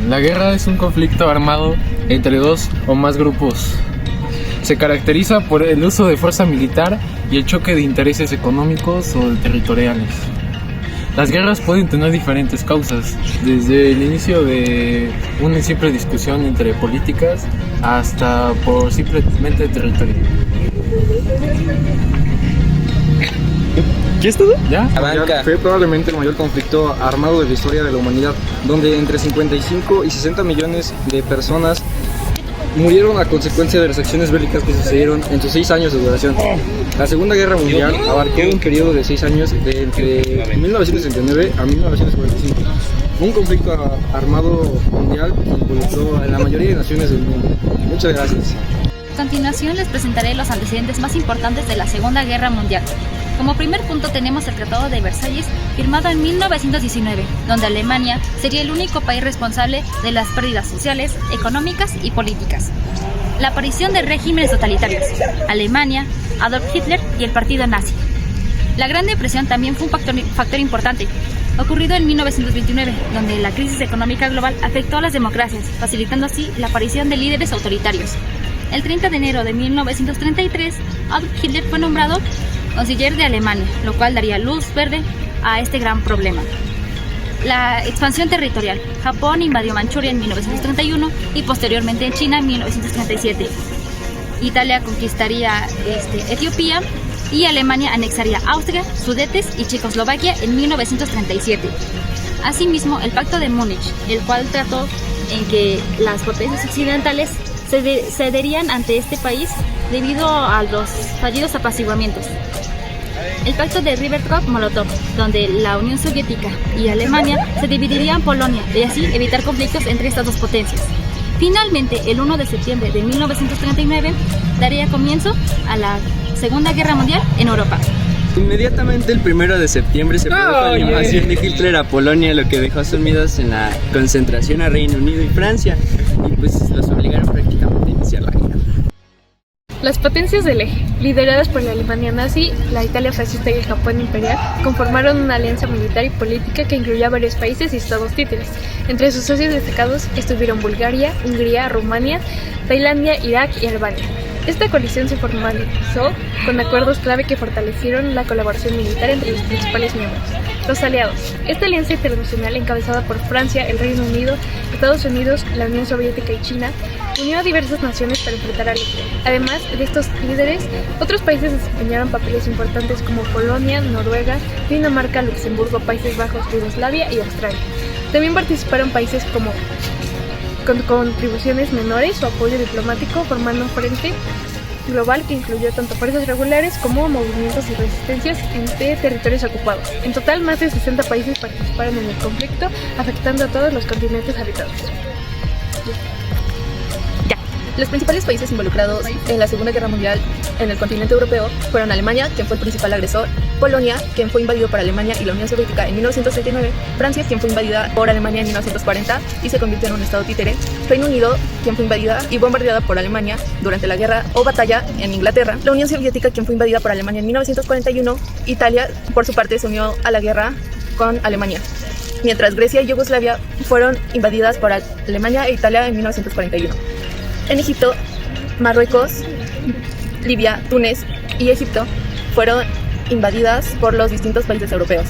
La guerra es un conflicto armado entre dos o más grupos. Se caracteriza por el uso de fuerza militar y el choque de intereses económicos o territoriales. Las guerras pueden tener diferentes causas, desde el inicio de una simple discusión entre políticas hasta por simplemente territorio. ¿Qué es todo? ¿Ya? Fue probablemente el mayor conflicto armado de la historia de la humanidad, donde entre 55 y 60 millones de personas murieron a consecuencia de las acciones bélicas que sucedieron en sus 6 años de duración. La Segunda Guerra Mundial abarcó un periodo de 6 años de entre 1939 a 1945. Un conflicto armado mundial que involucró a la mayoría de naciones del mundo. Muchas gracias. A continuación les presentaré los antecedentes más importantes de la Segunda Guerra Mundial. Como primer punto tenemos el Tratado de Versalles, firmado en 1919, donde Alemania sería el único país responsable de las pérdidas sociales, económicas y políticas. La aparición de regímenes totalitarios, Alemania, Adolf Hitler y el partido nazi. La Gran Depresión también fue un factor importante, ocurrido en 1929, donde la crisis económica global afectó a las democracias, facilitando así la aparición de líderes autoritarios. El 30 de enero de 1933, Adolf Hitler fue nombrado canciller de Alemania, lo cual daría luz verde a este gran problema. La expansión territorial. Japón invadió Manchuria en 1931 y posteriormente en China en 1937. Italia conquistaría Etiopía y Alemania anexaría Austria, Sudetes y Checoslovaquia en 1937. Asimismo, el Pacto de Múnich, el cual trató en que las potencias occidentales cederían ante este país debido a los fallidos apaciguamientos. El pacto de Ribbentrop-Molotov, donde la Unión Soviética y Alemania se dividirían Polonia y así evitar conflictos entre estas dos potencias. Finalmente, el 1 de septiembre de 1939 daría comienzo a la Segunda Guerra Mundial en Europa. Inmediatamente el 1 de septiembre se produjo la invasión de Hitler a Polonia, lo que dejó sumidos en la concentración a Reino Unido y Francia, y pues los obligaron prácticamente a iniciar la guerra. Las potencias del eje, lideradas por la Alemania nazi, la Italia fascista y el Japón imperial, conformaron una alianza militar y política que incluía varios países y estados títeres. Entre sus socios destacados estuvieron Bulgaria, Hungría, Rumania, Tailandia, Irak y Albania. Esta coalición se formalizó con acuerdos clave que fortalecieron la colaboración militar entre los principales miembros. Los aliados. Esta alianza internacional, encabezada por Francia, el Reino Unido, Estados Unidos, la Unión Soviética y China, unió a diversas naciones para enfrentar a Hitler. Además de estos líderes, otros países desempeñaron papeles importantes como Polonia, Noruega, Dinamarca, Luxemburgo, Países Bajos, Yugoslavia y Australia. También participaron países como con contribuciones menores o apoyo diplomático, formando un frente global que incluyó tanto fuerzas regulares como movimientos y resistencias entre territorios ocupados. En total, más de 60 países participaron en el conflicto, afectando a todos los continentes habitados. Los principales países involucrados en la Segunda Guerra Mundial en el continente europeo fueron Alemania, quien fue el principal agresor, Polonia, quien fue invadido por Alemania y la Unión Soviética en 1939, Francia, quien fue invadida por Alemania en 1940 y se convirtió en un estado títere, Reino Unido, quien fue invadida y bombardeada por Alemania durante la guerra o batalla en Inglaterra, la Unión Soviética, quien fue invadida por Alemania en 1941, Italia, por su parte, se unió a la guerra con Alemania, mientras Grecia y Yugoslavia fueron invadidas por Alemania e Italia en 1941. En Egipto, Marruecos, Libia, Túnez y Egipto fueron invadidas por los distintos países europeos.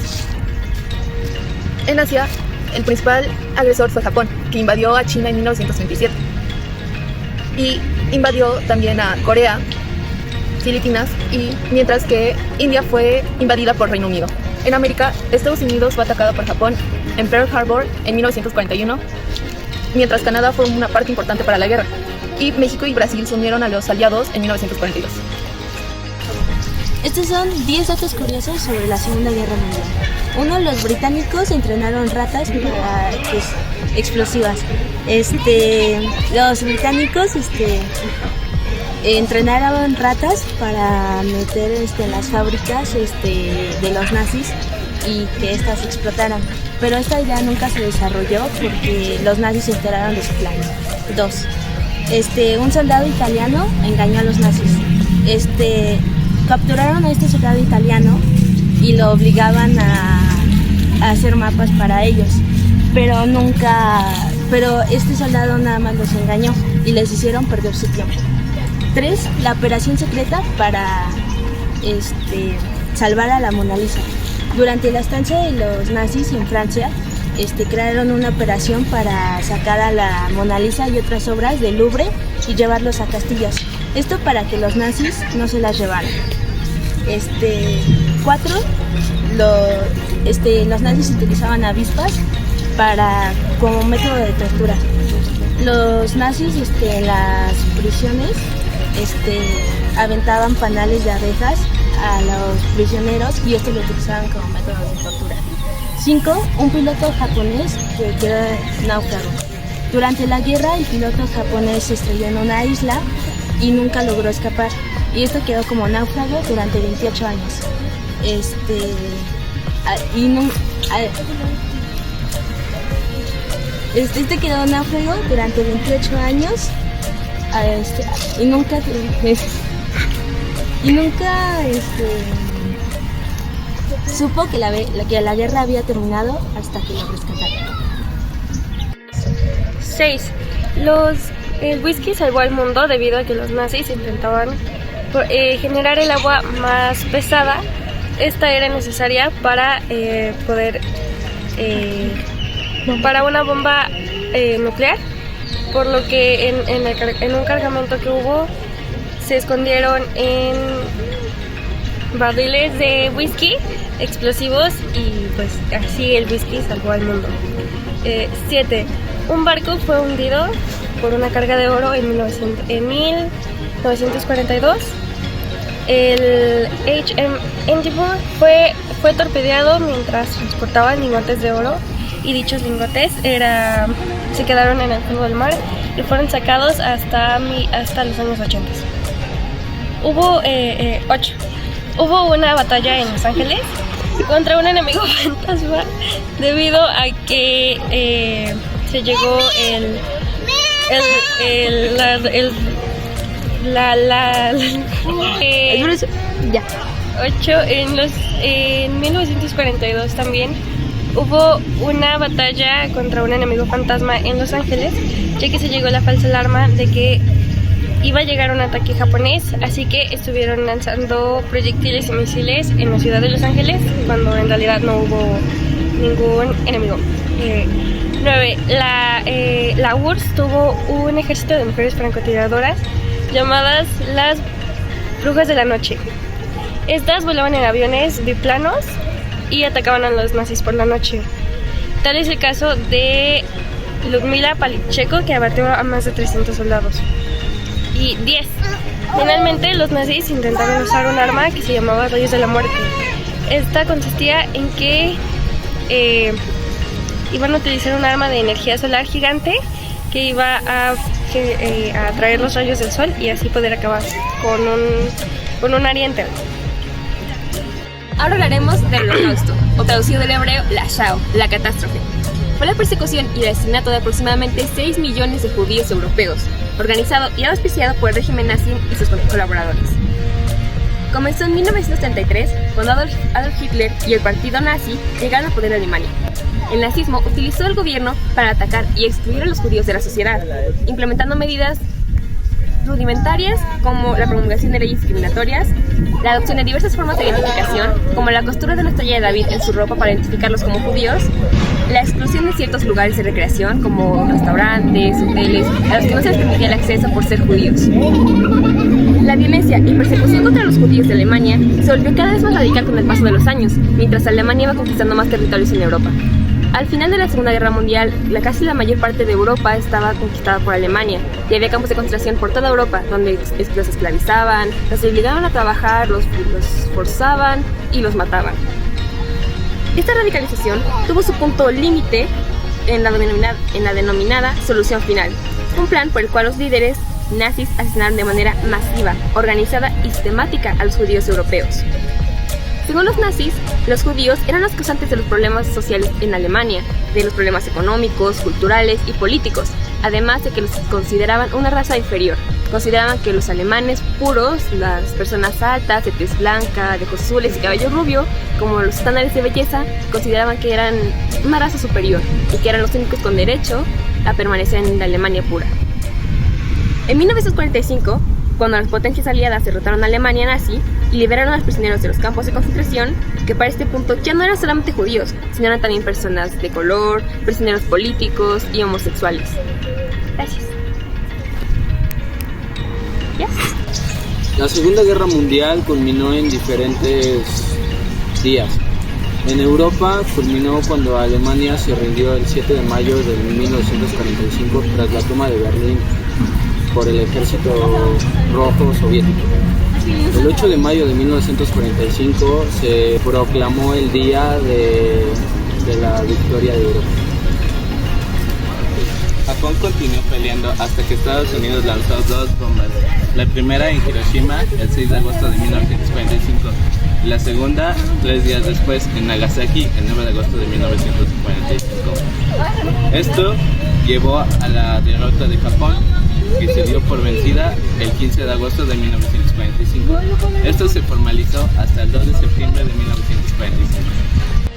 En Asia, el principal agresor fue Japón, que invadió a China en 1937 y invadió también a Corea, Filipinas, y mientras que India fue invadida por Reino Unido. En América, Estados Unidos fue atacado por Japón en Pearl Harbor en 1941, mientras Canadá fue una parte importante para la guerra, y México y Brasil se unieron a los aliados en 1942. Estos son 10 datos curiosos sobre la Segunda Guerra Mundial. 1. Los británicos entrenaron ratas para explosivas. Los británicos entrenaron ratas para meter en las fábricas de los nazis y que éstas explotaran. Pero esta idea nunca se desarrolló porque los nazis se enteraron de su plan. 2. Un soldado italiano engañó a los nazis. Capturaron a este soldado italiano y lo obligaban a hacer mapas para ellos, pero este soldado nada más los engañó y les hicieron perder su tiempo. 3. La operación secreta para salvar a la Mona Lisa. Durante la estancia de los nazis en Francia, crearon una operación para sacar a la Mona Lisa y otras obras del Louvre y llevarlos a castillos. Esto para que los nazis no se las llevaran. 4. Los nazis utilizaban avispas como método de tortura. Los nazis en las prisiones aventaban panales de abejas a los prisioneros y esto lo utilizaban como método de tortura. 5. Un piloto japonés que quedó náufrago. Durante la guerra el piloto japonés se estrelló en una isla y nunca logró escapar, y esto quedó como náufrago durante 28 años. Quedó náufrago durante 28 años y nunca supo que la guerra había terminado hasta que lo rescataron. 6. El whisky salvó al mundo debido a que los nazis intentaban generar el agua más pesada. Esta era necesaria para para una bomba nuclear, por lo que en un cargamento que hubo se escondieron en barriles de whisky explosivos y pues así el whisky salvó al mundo. 7. Un barco fue hundido por una carga de oro en 1942. El HM Endeavour fue torpedeado mientras transportaban lingotes de oro y dichos lingotes se quedaron en el fondo del mar y fueron sacados hasta los años 80. Hubo 8. Hubo una batalla en Los Ángeles contra un enemigo fantasma debido a que se llegó Ya. 8. En 1942 también hubo una batalla contra un enemigo fantasma en Los Ángeles, ya que se llegó la falsa alarma de que iba a llegar un ataque japonés, así que estuvieron lanzando proyectiles y misiles en la ciudad de Los Ángeles, cuando en realidad no hubo ningún enemigo. 9. La URSS tuvo un ejército de mujeres francotiradoras llamadas las Brujas de la Noche. Estas volaban en aviones biplanos y atacaban a los nazis por la noche. Tal es el caso de Ludmila Palicheko, que abatió a más de 300 soldados. Y 10. Finalmente los nazis intentaron usar un arma que se llamaba Rayos de la Muerte. Esta consistía en que iban a utilizar un arma de energía solar gigante que iba a atraer los rayos del sol y así poder acabar con un área entera. Ahora hablaremos del Holocausto, o traducido del hebreo, la Shao, la catástrofe. Fue la persecución y el asesinato de aproximadamente 6 millones de judíos europeos, organizado y auspiciado por el régimen nazi y sus colaboradores. Comenzó en 1933, cuando Adolf Hitler y el partido nazi llegaron al poder en Alemania. El nazismo utilizó el gobierno para atacar y excluir a los judíos de la sociedad, implementando medidas rudimentarias como la promulgación de leyes discriminatorias, la adopción de diversas formas de identificación, como la costura de la estrella de David en su ropa para identificarlos como judíos, la exclusión de ciertos lugares de recreación como restaurantes, hoteles, a los que no se les permitía el acceso por ser judíos. La violencia y persecución contra los judíos de Alemania se volvió cada vez más radical con el paso de los años, mientras Alemania iba conquistando más territorios en Europa. Al final de la Segunda Guerra Mundial, casi la mayor parte de Europa estaba conquistada por Alemania y había campos de concentración por toda Europa, donde los esclavizaban, los obligaban a trabajar, los forzaban y los mataban. Esta radicalización tuvo su punto límite en la denominada Solución Final, un plan por el cual los líderes nazis asesinaron de manera masiva, organizada y sistemática a los judíos europeos. Según los nazis, los judíos eran los causantes de los problemas sociales en Alemania, de los problemas económicos, culturales y políticos, además de que los consideraban una raza inferior. Consideraban que los alemanes puros, las personas altas, de tez blanca, de ojos azules y cabello rubio, como los estándares de belleza, consideraban que eran una raza superior y que eran los únicos con derecho a permanecer en la Alemania pura. En 1945, cuando las potencias aliadas derrotaron a Alemania nazi y liberaron a los prisioneros de los campos de concentración, que para este punto ya no eran solamente judíos, sino eran también personas de color, prisioneros políticos y homosexuales. Gracias. La Segunda Guerra Mundial culminó en diferentes días. En Europa culminó cuando Alemania se rindió el 7 de mayo de 1945 tras la toma de Berlín por el ejército rojo soviético. El 8 de mayo de 1945 se proclamó el día de la victoria de Europa. Japón continuó peleando hasta que Estados Unidos lanzó 2 bombas. La primera en Hiroshima el 6 de agosto de 1945 y la segunda 3 días después en Nagasaki el 9 de agosto de 1945. Esto llevó a la derrota de Japón, que se dio por vencida el 15 de agosto de 1945. Esto se formalizó hasta el 2 de septiembre de 1945.